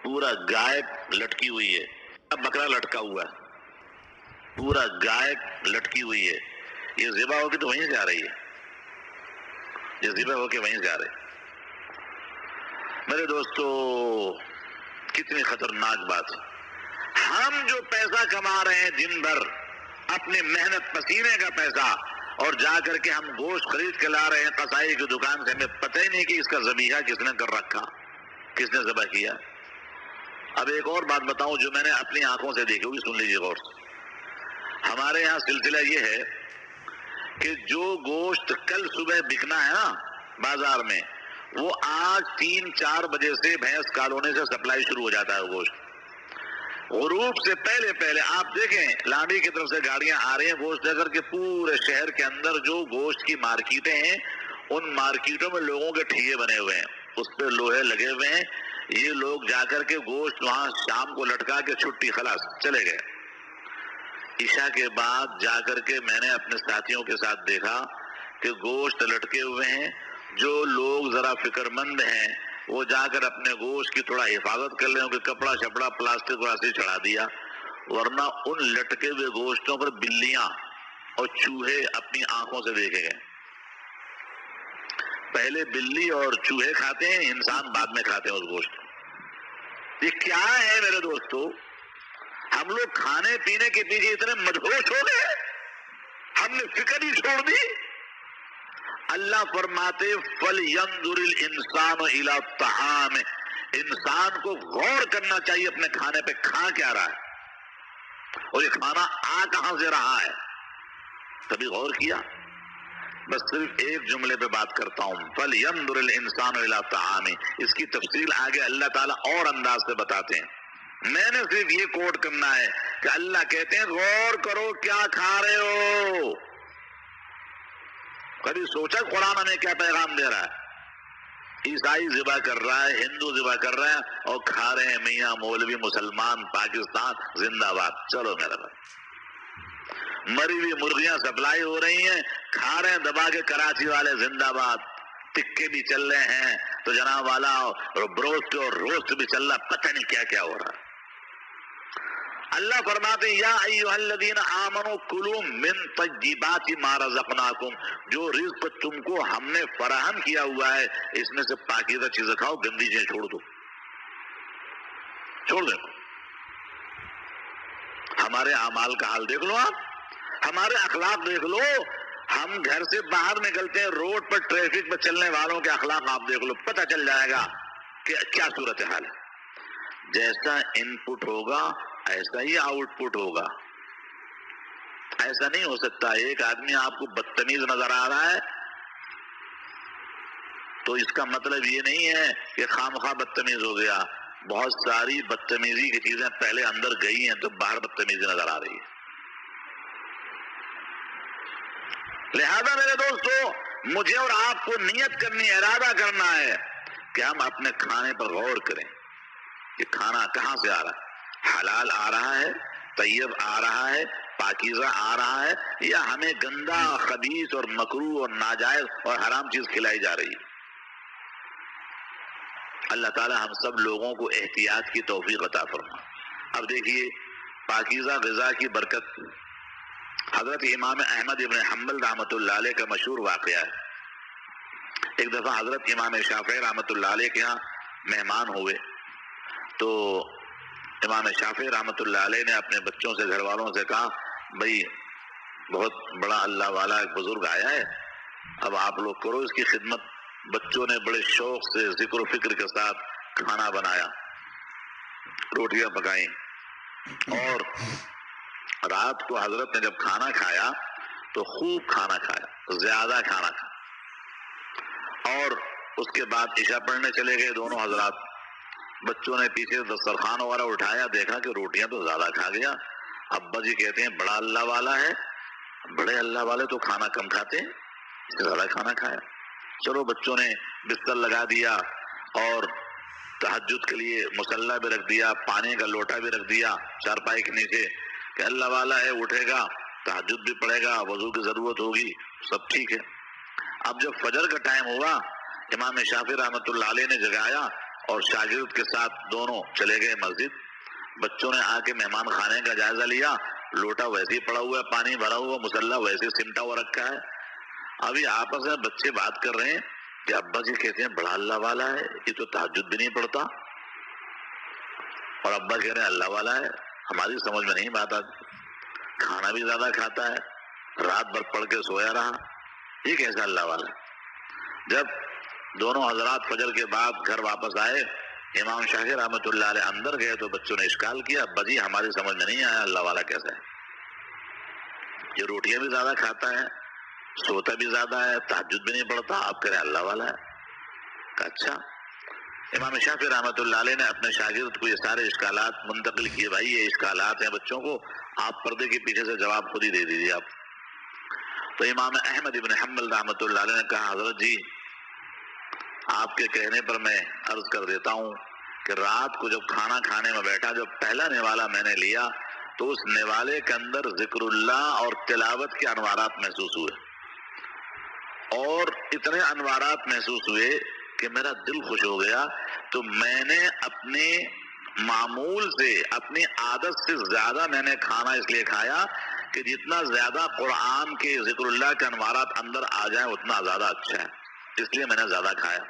پورا گائے لٹکی ہوئی ہے، بکرا لٹکا ہوا ہے، پورا گائے لٹکی ہوئی ہے، یہ ذبح ہو کے تو وہیں سے آ رہی ہے، یہ ذبح ہو کے وہیں سے آ رہی ہے۔ میرے دوستو کتنی خطرناک بات ہے۔ ہم جو پیسہ کما رہے ہیں دن بھر، اپنی محنت پسینے کا پیسہ، اور جا کر کے ہم گوشت خرید کے لا رہے ہیں قصائی کی دکان سے، ہمیں پتہ ہی نہیں کہ اس کا ذبیحہ کس نے کر رکھا، کس نے ذبح کیا۔ اب ایک اور بات بتاؤں جو میں نے اپنی آنکھوں سے دیکھی ہوگی، سن لیجیے غور سے۔ ہمارے یہاں سلسلہ یہ ہے کہ جو گوشت کل صبح بکنا ہے نا بازار میں، وہ آج 3-4 بجے سے بھینس کالونی سے سپلائی شروع ہو جاتا ہے گوشت۔ غروب سے پہلے آپ دیکھیں لانڈی کی طرف سے گاڑیاں آ رہی ہیں گوشت لے کر کے، پورے شہر کے اندر جو گوشت کی مارکیٹیں ہیں، ان مارکیٹوں میں لوگوں کے ٹھیے بنے ہوئے ہیں، اس پہ لوہے لگے ہوئے ہیں، یہ لوگ جا کر کے گوشت وہاں شام کو لٹکا کے چھٹی، خلاص چلے گئے۔ عشاء کے بعد جا کر کے میں نے اپنے ساتھیوں کے ساتھ دیکھا کہ گوشت لٹکے ہوئے ہیں، جو لوگ ذرا فکر مند ہیں وہ جا کر اپنے گوشت کی تھوڑا حفاظت کر لیں کہ کپڑا شپڑا پلاسٹک واسے چڑھا دیا، ورنہ ان لٹکے ہوئے گوشتوں پر بلیاں اور چوہے اپنی آنکھوں سے دیکھے گئے۔ پہلے بلی اور چوہے کھاتے ہیں، انسان بعد میں کھاتے ہیں اس گوشت۔ یہ کیا ہے میرے دوستو؟ ہم لوگ کھانے پینے کے پیچھے اتنے مدہوش ہو گئے، ہم نے فکر ہی چھوڑ دی۔ اللہ فرماتے فَلْيَنْظُرِ الْإِنسَانُ إِلَىٰ الطَّعَامِ، انسان کو غور کرنا چاہیے اپنے کھانے پہ کھا کیا رہا ہے، اور یہ کھانا آ کہاں سے رہا ہے، کبھی غور کیا؟ بس صرف ایک جملے پہ بات کرتا ہوں، فَلْيَنْظُرِ الْإِنسَانُ إِلَىٰ الطَّعَامِ، اس کی تفصیل آگے اللہ تعالیٰ اور انداز سے بتاتے ہیں۔ میں نے صرف یہ کوٹ کرنا ہے کہ اللہ کہتے ہیں غور کرو کیا کھا رہے ہو۔ کبھی سوچا قرآن ہمیں کیا پیغام دے رہا ہے؟ عیسائی ذبح کر رہا ہے، ہندو ذبح کر رہا ہے، اور کھا رہے ہیں میاں مولوی مسلمان پاکستان زندہ باد۔ چلو میرا بھائی، مری ہوئی مرغیاں سپلائی ہو رہی ہیں، کھا رہے ہیں دبا کے کراچی والے زندہ باد، ٹکے بھی چل رہے ہیں تو جناب والا، اور بروسٹ اور روسٹ بھی چل رہا، پتہ نہیں کیا کیا ہو رہا ہے۔ اللہ فرماتے ہیں یا ایھا الذین آمنوا کلوا من طیبات ما رزقناکم، جو رزق تم کو ہم نے فراہم کیا ہوا ہے اس میں سے پاکیزہ چیزیں کھاؤ، گندی چیزیں چھوڑ دو، چھوڑ دو۔ ہمارے اعمال کا حال دیکھ لو، آپ ہمارے اخلاق دیکھ لو، ہم گھر سے باہر نکلتے ہیں، روڈ پر ٹریفک پر چلنے والوں کے اخلاق آپ دیکھ لو، پتہ چل جائے گا کہ کیا صورتحال ہے۔ جیسا ان پٹ ہوگا ایسا ہی آؤٹ پٹ ہوگا۔ ایسا نہیں ہو سکتا ایک آدمی آپ کو بدتمیز نظر آ رہا ہے تو اس کا مطلب یہ نہیں ہے کہ خامخواہ بدتمیز ہو گیا، بہت ساری بدتمیزی کی چیزیں پہلے اندر گئی ہیں تو باہر بدتمیزی نظر آ رہی ہے۔ لہذا میرے دوستو، مجھے اور آپ کو نیت کرنی، ارادہ کرنا ہے کہ ہم اپنے کھانے پر غور کریں کہ کھانا کہاں سے آ رہا ہے، حلال آ رہا ہے، طیب آ رہا ہے، پاکیزہ آ رہا ہے، یا ہمیں گندا، خبیث اور مکروہ اور ناجائز اور حرام چیز کھلائی جا رہی ہے۔ اللہ تعالی ہم سب لوگوں کو احتیاط کی توفیق عطا فرما۔ اب دیکھیے پاکیزہ غذا کی برکت، حضرت امام احمد ابن حنبل رحمۃ اللہ علیہ کا مشہور واقعہ ہے۔ ایک دفعہ حضرت امام شافعی رحمۃ اللہ علیہ کے ہاں مہمان ہوئے تو امام شافعی رحمۃ اللہ علیہ نے اپنے بچوں سے، گھر والوں سے کہا بھئی بہت بڑا اللہ والا ایک بزرگ آیا ہے، اب آپ لوگ کرو اس کی خدمت۔ بچوں نے بڑے شوق سے ذکر و فکر کے ساتھ کھانا بنایا، روٹیاں پکائیں، اور رات کو حضرت نے جب کھانا کھایا تو خوب کھانا کھایا، زیادہ کھانا کھایا، اور اس کے بعد عشاء پڑھنے چلے گئے دونوں حضرات۔ بچوں نے پیچھے دسترخوان وغیرہ اٹھایا، دیکھا کہ روٹیاں تو زیادہ کھا گیا۔ ابا جی کہتے ہیں بڑا اللہ والا ہے، بڑے اللہ والے تو کھانا کم کھاتے ہیں، اس نے زیادہ کھانا کھایا۔ چلو بچوں نے بستر لگا دیا اور تہجد کے لیے مصلی بھی رکھ دیا، پانی کا لوٹا بھی رکھ دیا چارپائی کے نیچے کہ اللہ والا ہے اٹھے گا، تہجد بھی پڑھے گا، وضو کی ضرورت ہوگی، سب ٹھیک ہے۔ اب جب فجر کا ٹائم ہوا، امام شافعی رحمۃ اللہ علیہ نے جگایا اور شاگرد کے ساتھ دونوں چلے گئے مسجد۔ بچوں نے آ کے مہمان خانے کا جائزہ لیا، لوٹا ویسے ہی پڑا ہوا ہے، پانی بھرا ہوا، مصلی ویسے سمٹا ہوا رکھا ہے۔ ابھی آپس میں بچے بات کر رہے ہیں کہ ابا جی کہتے ہیں بڑا اللہ والا ہے، یہ تو تہجد بھی نہیں پڑتا، اور ابا کہہ رہے ہیں اللہ والا ہے، ہماری سمجھ میں نہیں بات آتی، کھانا بھی زیادہ کھاتا ہے، رات بھر پڑھ کے سویا رہا، یہ کیسا اللہ والا ہے؟ جب دونوں حضرات فجر کے بعد گھر واپس آئے، امام شافعی رحمۃ اللہ علیہ اندر گئے تو بچوں نے اشکال کیا، ابا جی ہماری سمجھ میں نہیں آیا اللہ والا کیسا ہے، یہ روٹیاں بھی زیادہ کھاتا ہے، سوتا بھی زیادہ ہے، تہجد بھی نہیں پڑتا، آپ کہہ رہے ہیں اللہ والا ہے۔ کہا اچھا۔ امام شافعی رحمۃ اللہ علیہ نے اپنے شاگرد کو یہ سارے اشکالات منتقل کیے، بھائی یہ اشکالات ہیں بچوں کو، آپ پردے کے پیچھے سے جواب خود ہی دے دیجیے آپ۔ تو امام احمد ابن حنبل رحمۃ اللہ علیہ نے کہا حضرت جی آپ کے کہنے پر میں عرض کر دیتا ہوں کہ رات کو جب کھانا کھانے میں بیٹھا، جب پہلا نوالا میں نے لیا تو اس نوالے کے اندر ذکر اللہ اور تلاوت کے انوارات محسوس ہوئے، اور اتنے انوارات محسوس ہوئے کہ میرا دل خوش ہو گیا۔ تو میں نے اپنے معمول سے، اپنی عادت سے زیادہ میں نے کھانا اس لیے کھایا کہ جتنا زیادہ قرآن کے ذکر اللہ کے انوارات اندر آ جائیں اتنا زیادہ اچھا ہے، اس لیے میں نے زیادہ کھایا۔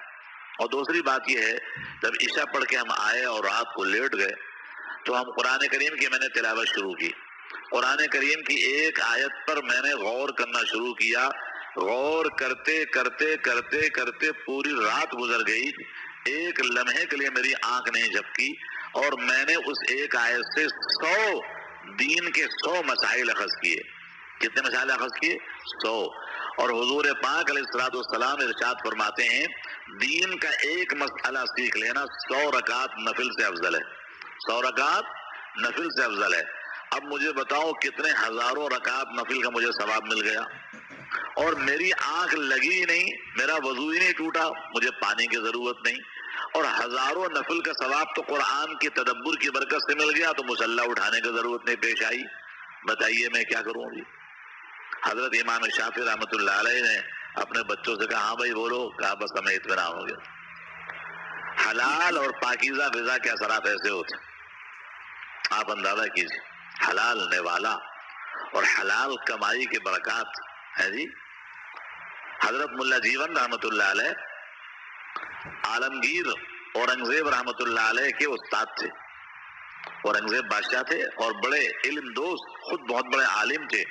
اور دوسری بات یہ ہے جب عشاء پڑھ کے ہم آئے اور رات کو لیٹ گئے تو ہم قرآن کریم کی میں نے تلاوت شروع کی، قرآن کریم کی ایک آیت پر میں نے غور کرنا شروع کیا، غور کرتے کرتے کرتے کرتے پوری رات گزر گئی، ایک لمحے کے لیے میری آنکھ نہیں جھپکی، اور میں نے اس ایک آیت سے 100 دین کے 100 مسائل اخذ کیے۔ کتنے مسائل اخذ کیے؟ 100۔ اور حضور پاک علیہ الصلوۃ والسلام ارشاد فرماتے ہیں دین کا ایک مسئلہ سیکھ لینا 100 رکعت نفل سے افضل ہے، 100 رکعت نفل سے افضل ہے۔ اب مجھے بتاؤ کتنے ہزاروں رکعت نفل کا مجھے ثواب مل گیا، اور میری آنکھ لگی ہی نہیں، میرا وضو ہی نہیں ٹوٹا، مجھے پانی کی ضرورت نہیں، اور ہزاروں نفل کا ثواب تو قرآن کی تدبر کی برکت سے مل گیا، تو مصلی اٹھانے کی ضرورت نہیں پیش آئی۔ بتائیے میں کیا کروں گی؟ حضرت امام شافعی رحمۃ اللہ علیہ نے اپنے بچوں سے کہا ہاں بھائی بولو، کہا بس ہمیں اطمینان ہو گیا۔ حلال اور پاکیزہ غذا کے اثرات ایسے ہوتے آپ اندازہ کیجیے، حلال نوالا اور حلال کمائی کی برکات ہے جی۔ حضرت ملا جیون رحمۃ اللہ علیہ عالمگیر اورنگزیب رحمۃ اللہ علیہ کے استاد تھے، اورنگزیب بادشاہ تھے اور بڑے علم دوست، خود بہت بڑے عالم تھے۔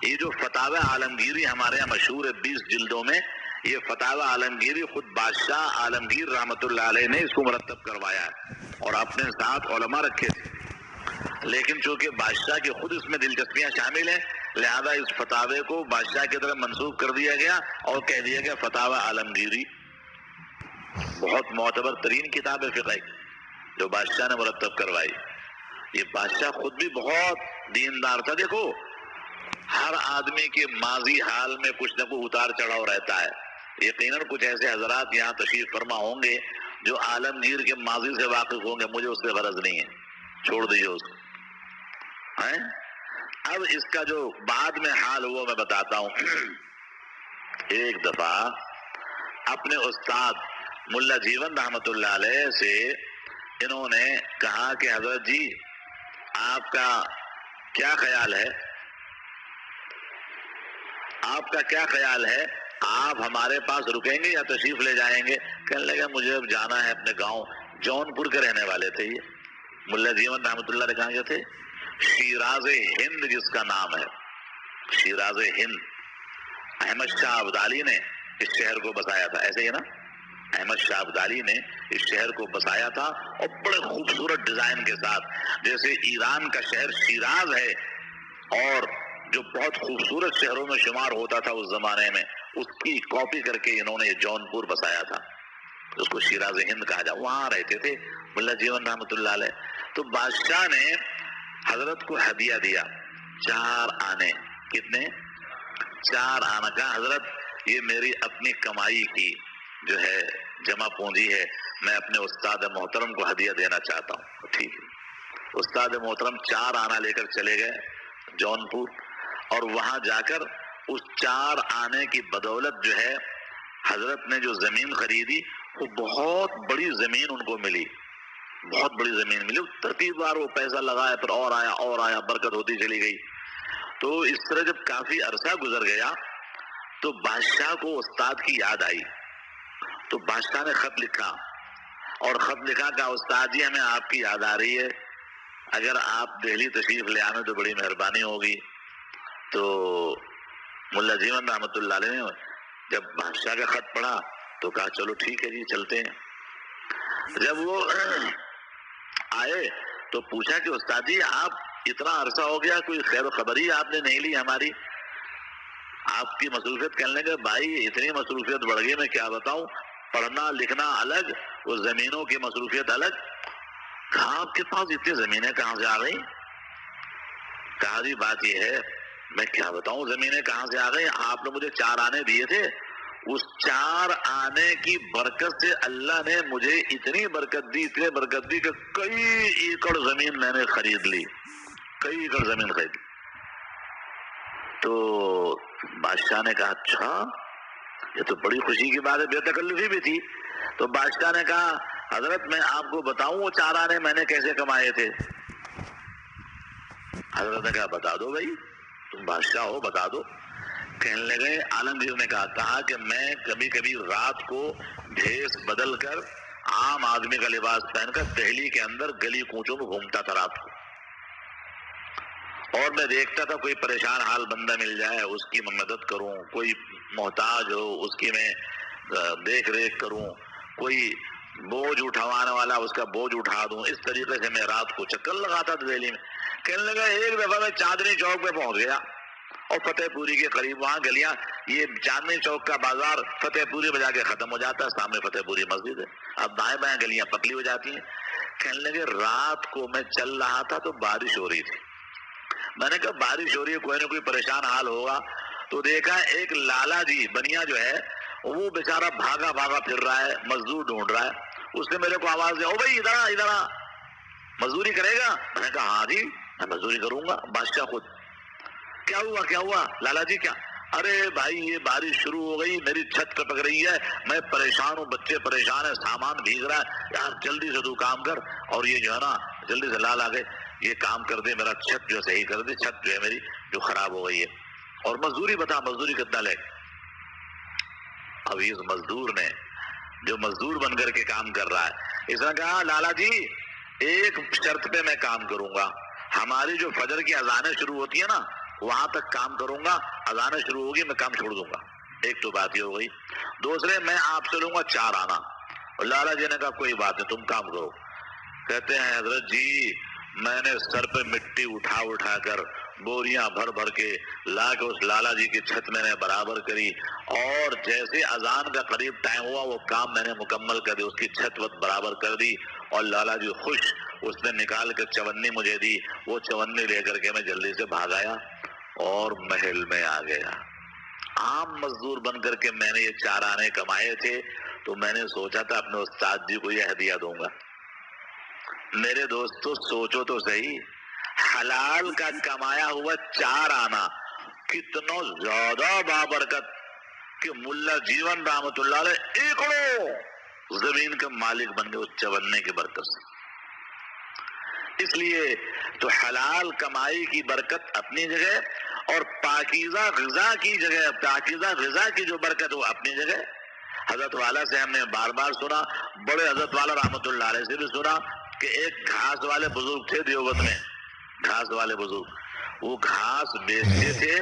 یہ جو فتاوی عالمگیری ہمارے یہاں مشہور ہے 20 جلدوں میں، یہ فتاوی عالمگیری خود بادشاہ عالمگیر رحمۃ اللہ علیہ نے اس کو مرتب کروایا ہے اور اپنے ساتھ علماء رکھے تھے، لیکن چونکہ بادشاہ کی خود اس میں دلچسپیاں شامل ہیں لہذا اس فتاوے کو بادشاہ کی طرف منسوخ کر دیا گیا اور کہہ دیا گیا فتاوی عالمگیری۔ بہت معتبر ترین کتاب ہے فقہ جو بادشاہ نے مرتب کروائی۔ یہ بادشاہ خود بھی بہت دیندار تھا۔ دیکھو ہر آدمی کے ماضی حال میں کچھ نہ کچھ اتار چڑھاؤ رہتا ہے، یقیناً کچھ ایسے حضرات یہاں تشریف فرما ہوں گے جو عالمگیر کے ماضی سے واقف ہوں گے، مجھے اس سے غرض نہیں ہے، چھوڑ دیجیے اس کو۔ اب اس کا جو بعد میں حال ہوا میں بتاتا ہوں۔ ایک دفعہ اپنے استاد ملا جیون رحمۃ اللہ علیہ سے انہوں نے کہا کہ حضرت جی آپ کا کیا خیال ہے، آپ کا کیا خیال ہے، آپ ہمارے پاس رکیں گے یا تشریف لے جائیں گے؟ کہنے لگا مجھے اب جانا ہے اپنے گاؤں۔ جونپور کے رہنے والے تھے یہ ملا جیون رحمۃ اللہ علیہ، کہاں کے تھے؟ شیراز ہند جس کا نام ہے، شیراز ہند۔ احمد شاہ ابدالی نے اس شہر کو بسایا تھا، ایسے ہی نا، احمد شاہ ابدالی نے اس شہر کو بسایا تھا اور بڑے خوبصورت ڈیزائن کے ساتھ، جیسے ایران کا شہر شیراز ہے اور جو بہت خوبصورت شہروں میں شمار ہوتا تھا اس زمانے میں، اس کی کاپی کر کے انہوں نے جونپور بسایا تھا، اس کو شیراز ہند کہا جا۔ وہاں رہتے تھے ملا جیون رحمۃ اللہ علیہ۔ تو بادشاہ نے حضرت کو ہدیہ دیا 4 آنے۔ کتنے؟ 4 آنا۔ کا حضرت یہ میری اپنی کمائی کی جو ہے جمع پونجی ہے، میں اپنے استاد محترم کو ہدیہ دینا چاہتا ہوں۔ ٹھیک ہے۔ استاد محترم 4 آنا لے کر چلے گئے جونپور، اور وہاں جا کر اس 4 آنے کی بدولت جو ہے حضرت نے جو زمین خریدی وہ بہت بڑی زمین ان کو ملی، بہت بڑی زمین ملی، ترتیب وار وہ پیسہ لگایا، پھر اور آیا، برکت ہوتی چلی گئی۔ تو اس طرح جب کافی عرصہ گزر گیا تو بادشاہ کو استاد کی یاد آئی، تو بادشاہ نے خط لکھا، اور خط لکھا کہ استاد جی ہمیں آپ کی یاد آ رہی ہے، اگر آپ دہلی تشریف لے آنے تو بڑی مہربانی ہوگی۔ تو ملا جیون رحمۃ اللہ علیہ نے جب بادشاہ کا خط پڑھا تو کہا چلو ٹھیک ہے جی چلتے ہیں۔ جب وہ آئے تو پوچھا کہ استاد جی آپ اتنا عرصہ ہو گیا، کوئی خیر و خبری آپ نے نہیں لی ہماری، آپ کی مصروفیت کہنے لگے بھائی اتنی مصروفیت بڑھ گئی میں کیا بتاؤں، پڑھنا لکھنا الگ، وہ زمینوں کی مصروفیت الگ۔ کہا آپ کے پاس اتنی زمینیں کہاں سے آ گئی؟ کہا جی بات یہ ہے میں کیا بتاؤں زمینیں کہاں سے آ گئی، آپ نے مجھے 4 آنے دیے تھے، اس 4 آنے کی برکت سے اللہ نے مجھے اتنی برکت دی کہ کئی ایکڑ زمین میں نے خرید لی، کئی ایکڑ زمین خرید لی۔ تو بادشاہ نے کہا اچھا یہ تو بڑی خوشی کی بات ہے، بے تکلفی بھی تھی۔ تو بادشاہ نے کہا حضرت میں آپ کو بتاؤں وہ 4 آنے میں نے کیسے کمائے تھے؟ حضرت نے کہا بتا دو بھائی، تم بادشاہ ہو بتا دو۔ کہنے لگے عالمگیر نے کہا کہ میں کبھی کبھی رات کو بھیس بدل کر عام آدمی کا لباس پہن کر دہلی کے اندر گلی کوچوں میں گھومتا تھا رات کو، اور میں دیکھتا تھا کوئی پریشان حال بندہ مل جائے اس کی میں مدد کروں، کوئی محتاج ہو اس کی میں دیکھ ریکھ کروں، کوئی بوجھ اٹھوانے والا اس کا بوجھ اٹھا دوں، اس طریقے سے میں رات کو چکر لگاتا تھا دہلی میں۔ کہنے لگا ایک دفعہ میں چاندنی چوک پہ پہنچ گیا، اور فتح پوری کے قریب وہاں گلیاں، یہ چاندنی چوک کا بازار فتح پوری بجا کے ختم ہو جاتا ہے، سامنے فتح پوری مسجد ہے، اب دائیں بائیں گلیاں پتلی ہو جاتی ہیں۔ کہنے لگے رات کو میں چل رہا تھا تو بارش ہو رہی تھی، میں نے کہا بارش ہو رہی ہے کوئی نہ کوئی پریشان حال ہوگا، تو دیکھا ایک لالا جی بنیا جو ہے وہ بیچارہ بھاگا بھاگا پھر رہا ہے، مزدور ڈھونڈ رہا ہے۔ اس نے میرے کو آواز دیا او بھائی ادھر آ مزدوری کرے گا؟ میں نے کہا ہاں جی میں مزدوری کروں گا۔ بادشاہ خود کیا ہوا لالا جی کیا؟ ارے بھائی یہ بارش شروع ہو گئی، میری چھت ٹپک رہی ہے، میں پریشان ہوں، بچے پریشان ہیں، سامان بھیگ رہا ہے، یار جلدی سے تو کام کر، اور یہ جو ہے نا جلدی سے لالا کے یہ کام کر دے، میرا چھت جو صحیح کر دے، چھت جو ہے میری جو خراب ہو گئی ہے، اور مزدوری بتا مزدوری کتنا لے؟ اب اس مزدور نے جو مزدور بن کر کے کام کر رہا ہے اس نے کہا لالا جی ایک شرط پہ میں کام کروں گا، ہماری جو فجر کی اذانیں شروع ہوتی ہے نا وہاں تک کام کروں گا، اذانیں شروع ہوگی میں کام چھوڑ دوں گا۔ ایک تو بات یہ ہو گئی، دوسرے میں آپ سے لوں گا 4 آنا۔ لالا جی نے کہا کوئی بات نہیں تم کام کرو۔ کہتے ہیں حضرت جی میں نے سر پہ مٹی اٹھا کر بوریاں بھر بھر کے لا کے اس لالا جی کی چھت میں نے برابر کری، اور جیسے اذان کا قریب ٹائم ہوا وہ کام میں نے مکمل کر دی، اس کی چھت وت برابر کر دی، اور لالا جی خوش، اس نے نکال کر چونی مجھے دی، وہ چونی لے کر کے میں جلدی سے بھاگ آیا اور محل میں آ گیا۔ عام مزدور بن کر کے میں نے یہ 4 آنے کمائے تھے، تو میں نے سوچا تھا اپنے استاد جی کو یہ ہدیہ دوں گا۔ میرے دوستو سوچو تو صحیح، حلال کا کمایا ہوا 4 آنا کتنا زیادہ بابرکت کہ ملا جیون رحمت اللہ علیہ ایکڑوں زمین کا مالک بن گئے اس چونے کی برکت سے۔ اس لیے تو حلال کمائی کی برکت اپنی جگہ، اور پاکیزہ غذا کی جگہ، پاکیزہ غذا کی جو برکت وہ اپنی جگہ۔ حضرت والا سے ہم نے بار بار سنا، بڑے حضرت والا رحمت اللہ علیہ سے بھی سنا کہ ایک گھاس والے بزرگ تھے دیوبند میں، گھاس والے بزرگ، وہ گھاس بیچتے تھے،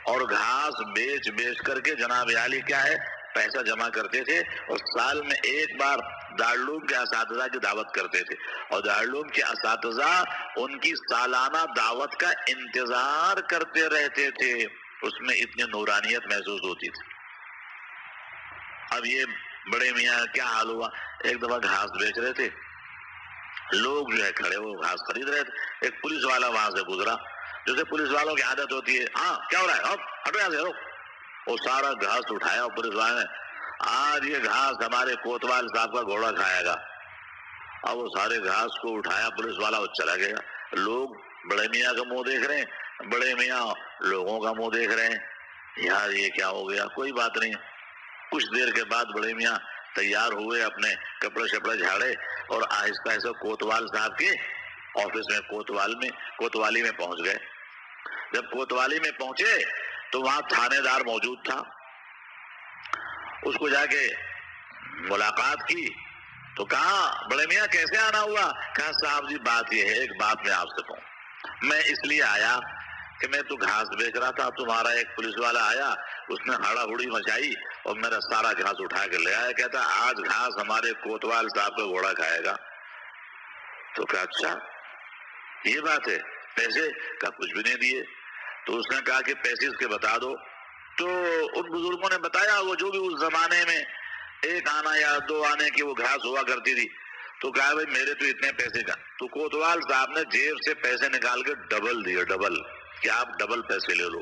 اور گھاس بیچ کر کے جناب عالی کیا ہے پیسہ جمع کرتے تھے، اور سال میں ایک بار دارالعلوم کے اساتذہ کی دعوت کرتے تھے، اور دارالعلوم کے اساتذہ ان کی سالانہ دعوت کا انتظار کرتے رہتے تھے، اس میں اتنی نورانیت محسوس ہوتی تھی۔ اب یہ بڑے میاں کیا حال ہوا، ایک دفعہ گھاس بیچ رہے تھے، لوگ جو ہے کھڑے وہ گھاس خرید رہے تھے، ایک پولیس والا وہاں سے گزرا، جیسے پولیس والوں کی عادت ہوتی ہے، ہاں کیا ہو رہا ہے، ہٹو یہاں سے، وہ سارا گھاس اٹھایا پولیس والے نے، آج یہ گھاس ہمارے کوتوال صاحب کا گھوڑا کھائے گا۔ اب وہ سارے گھاس کو اٹھایا پولیس والا، وہ چلا گیا، لوگ بڑے میاں کا منہ دیکھ رہے ہیں، بڑے میاں لوگوں کا منہ دیکھ رہے ہیں، یار یہ کیا ہو گیا، کوئی بات نہیں۔ کچھ دیر کے بعد بڑے میاں تیار ہوئے، اپنے کپڑے شپڑے جھاڑے اور آہستہ آہستہ کوتوال صاحب کے آفس میں کوتوالی میں پہنچ گئے۔ جب کوتوالی میں پہنچے تو وہاں تھانے دار موجود تھا، اس کو جا کے ملاقات کی تو کہا بڑے میاں کیسے آنا ہوا؟ کہا صاحب جی بات یہ ہے، ایک بات میں آپ سے کہوں، میں اس لیے آیا کہ میں تو گھاس بیچ رہا تھا، تمہارا ایک پولیس والا آیا، اس نے ہڑا ہڑی مچائی اور میرا سارا گھاس اٹھا کے لے آیا، کہتا آج گھاس ہمارے کوتوال صاحب کا گھوڑا کھائے گا۔ تو کہا اچھا یہ بات ہے، پیسے؟ کہا کچھ بھی نہیں دیے۔ تو اس نے کہا کہ پیسے اس کے بتا دو۔ تو ان بزرگوں نے بتایا وہ جو بھی اس زمانے میں ایک آنا یا دو آنے کی وہ گھاس ہوا کرتی تھی۔ تو کہا بھائی میرے تو اتنے پیسے کا۔ تو کوتوال صاحب نے جیب سے پیسے نکال کے ڈبل دیے، ڈبل، کہ آپ ڈبل پیسے لے لو۔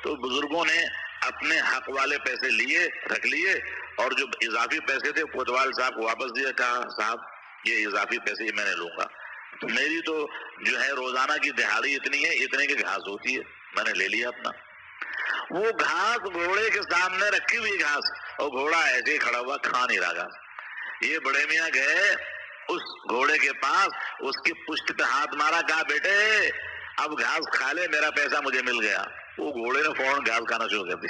تو بزرگوں نے اپنے حق والے پیسے لیے، رکھ لیے، اور جو اضافی پیسے تھے کوتوال صاحب کو واپس دیے۔ کہا صاحب یہ اضافی پیسے میں نے لوں گا، میری تو جو ہے روزانہ کی دہاڑی اتنی ہے، اتنے کی گھاس ہوتی ہے، میں نے لے لیا اپنا۔ وہ گھاس گھوڑے کے سامنے رکھی ہوئی گھاس، اور گھوڑا ایسے ہی کھڑا ہوا کھا نہیں رہا گھاس۔ یہ بڑے میاں گئے اس گھوڑے کے پاس، اس کی پشت پہ ہاتھ مارا، کہا بیٹے اب گھاس کھا لے، میرا پیسہ مجھے مل گیا۔ وہ گھوڑے نے فوراً گھاس کھانا شروع کر دی۔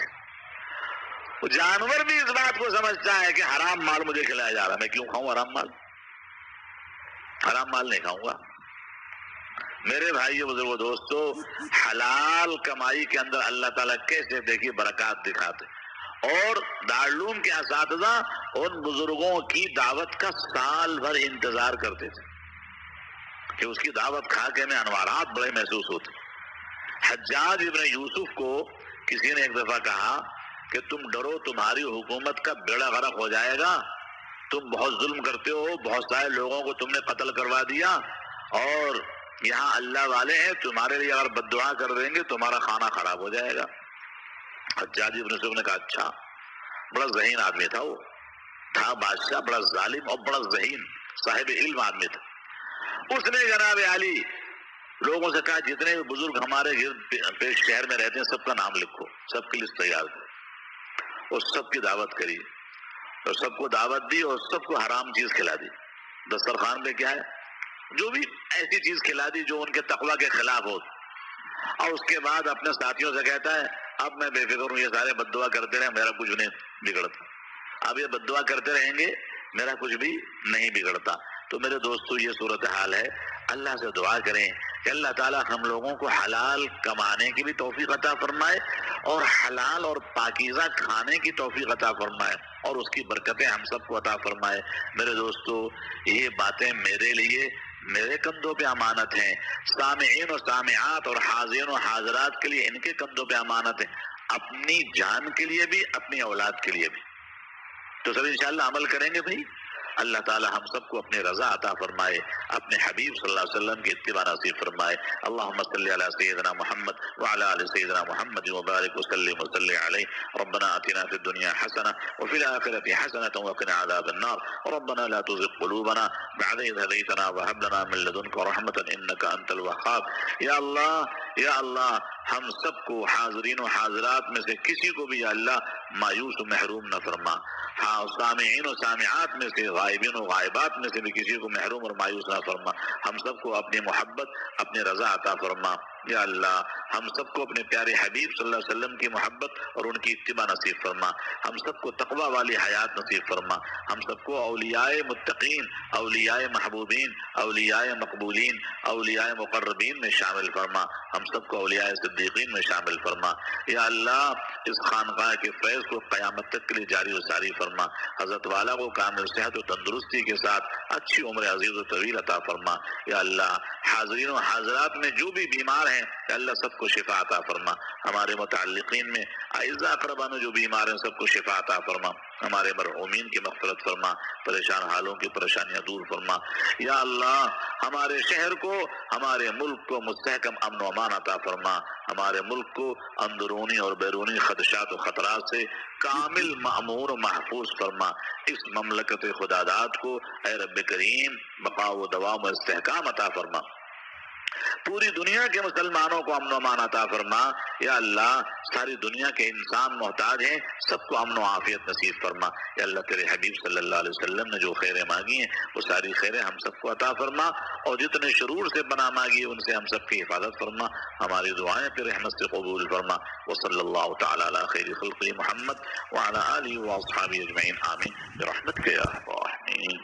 وہ جانور بھی اس بات کو سمجھتا ہے کہ حرام مال مجھے کھلایا جا رہا ہے، میں کیوں کھاؤں حرام مال؟ حرام مال نہیں کھاؤں گا۔ میرے بھائیو بزرگو دوستو، حلال کمائی کے اندر اللہ تعالیٰ کیسے دیکھیے برکات دکھاتے۔ اور دارالعلوم کے اساتذہ ان بزرگوں کی دعوت کا سال بھر انتظار کرتے تھے کہ اس کی دعوت کھا کے ہمیں انوارات بڑے محسوس ہوتے۔ حجاج ابن یوسف کو کسی نے ایک دفعہ کہا کہ تم ڈرو تمہاری حکومت کا بیڑا غرق ہو جائے گا، تم بہت ظلم کرتے ہو، بہت سارے لوگوں کو تم نے قتل کروا دیا، اور یہاں اللہ والے ہیں، تمہارے لیے اگر بد دعا کر دیں گے تمہارا کھانا خراب ہو جائے گا۔ حجاج ابن یوسف نے کہا اچھا۔ بڑا ذہین آدمی تھا، وہ تھا بادشاہ، بڑا ظالم اور بڑا ذہین صاحب علم آدمی تھا۔ اس نے جناب عالی لوگوں سے کہا جتنے بھی بزرگ ہمارے گرد پیش شہر میں رہتے ہیں سب کا نام لکھو، سب کی لسٹ تیار کرو، اور سب کی دعوت کری، اور سب کو دعوت دی، اور سب کو حرام چیز کھلا دی۔ دسترخوان پہ کیا ہے؟ جو بھی ایسی چیز کھلا دی جو ان کے تقوی کے خلاف ہو۔ اور اس کے بعد اپنے ساتھیوں سے کہتا ہے اب میں بے فکر ہوں، یہ سارے بد دعا کرتے رہے، میرا کچھ نہیں بگڑتا، اب یہ بد دعا کرتے رہیں گے میرا کچھ بھی نہیں بگڑتا۔ تو میرے دوستو یہ صورتحال ہے، اللہ سے دعا کریں کہ اللہ تعالیٰ ہم لوگوں کو حلال کمانے کی بھی توفیق عطا فرمائے، اور حلال اور پاکیزہ کھانے کی توفیق عطا فرمائے، اور اس کی برکتیں ہم سب کو عطا فرمائے۔ میرے دوستو یہ باتیں میرے لیے، میرے کندھوں پہ امانت ہیں، سامعین و سامعات اور حاضرین و حاضرات کے لیے ان کے کندھوں پہ امانت ہے، اپنی جان کے لیے بھی، اپنی اولاد کے لیے بھی۔ تو سب انشاءاللہ عمل کریں گے بھائی، اللہ تعالی ہم سب کو اپنی رضا عطا فرمائے، اپنے حبیب صلی اللہ علیہ وسلم کی اتباع نصیب فرمائے۔ اللہم صلی علی سیدنا محمد وعلی آل سیدنا محمد وبارک وسلم وصلی علیہ۔ ربنا آتنا فی الدنیا حسنہ وفی الآخرۃ حسنۃ وقنا عذاب النار۔ ربنا لا تزغ قلوبنا بعد إذ هديتنا وهب لنا من لدنك رحمة إنك أنت الوهاب۔ یا اللہ ہم سب کو حاضرین و حاضرات میں سے کسی کو بھی یا اللہ مایوس و محروم نہ فرما، ہاں سامعین و سامعات میں سے، غائبین و غائبات میں سے بھی کسی کو محروم اور مایوس نہ فرما۔ ہم سب کو اپنی محبت، اپنی رضا عطا فرما۔ یا اللہ ہم سب کو اپنے پیارے حبیب صلی اللہ علیہ وسلم کی محبت اور ان کی اتباع نصیب فرما۔ ہم سب کو تقوی والی حیات نصیب فرما۔ ہم سب کو اولیاء متقین، اولیاء محبوبین، اولیاء مقبولین، اولیاء مقربین میں شامل فرما۔ ہم سب کو اولیاء صدیقین میں شامل فرما۔ یا اللہ اس خانقاہ کے فیض کو قیامت تک کے لیے جاری و ساری فرما۔ حضرت والا کو کامل صحت و تندرستی کے ساتھ اچھی عمر عزیز و طویل عطا فرما۔ یا اللہ حاضرین و حاضرات میں جو بھی بیمار ہیں یا اللہ سب کو شفا عطا فرما۔ ہمارے متعلقین میں اعزاء اقربا میں جو بیمار ہیں سب کو شفا عطا فرما۔ ہمارے مرحومین کی مغفرت فرما، پریشان حالوں کی پریشانیاں دور فرما۔ یا اللہ ہمارے شہر کو، ہمارے ملک کو مستحکم امن و امان عطا فرما۔ ہمارے ملک کو اندرونی اور بیرونی خدشات و خطرات سے کامل مأمور و محفوظ فرما۔ اس مملکت خداداد کو اے رب کریم بقا و دوام و استحکام عطا فرما۔ پوری دنیا کے مسلمانوں کو امن و امان عطا فرما. یا اللہ ساری دنیا کے انسان محتاج ہیں، سب کو امن و عافیت نصیب فرما. یا اللہ تیرے حبیب صلی اللہ علیہ وسلم نے جو خیریں مانگی ہیں وہ ساری خیریں ہم سب کو عطا فرما، اور جتنے شرور سے پناہ مانگی ان سے ہم سب کی حفاظت فرما. ہماری دعائیں تیرے رحمت سے قبول فرما. وصلی اللہ تعالی علی خیر خلق محمد وعلی آلہ واصحابہ اجمعین آمین برحمتک یا ارحم الراحمین.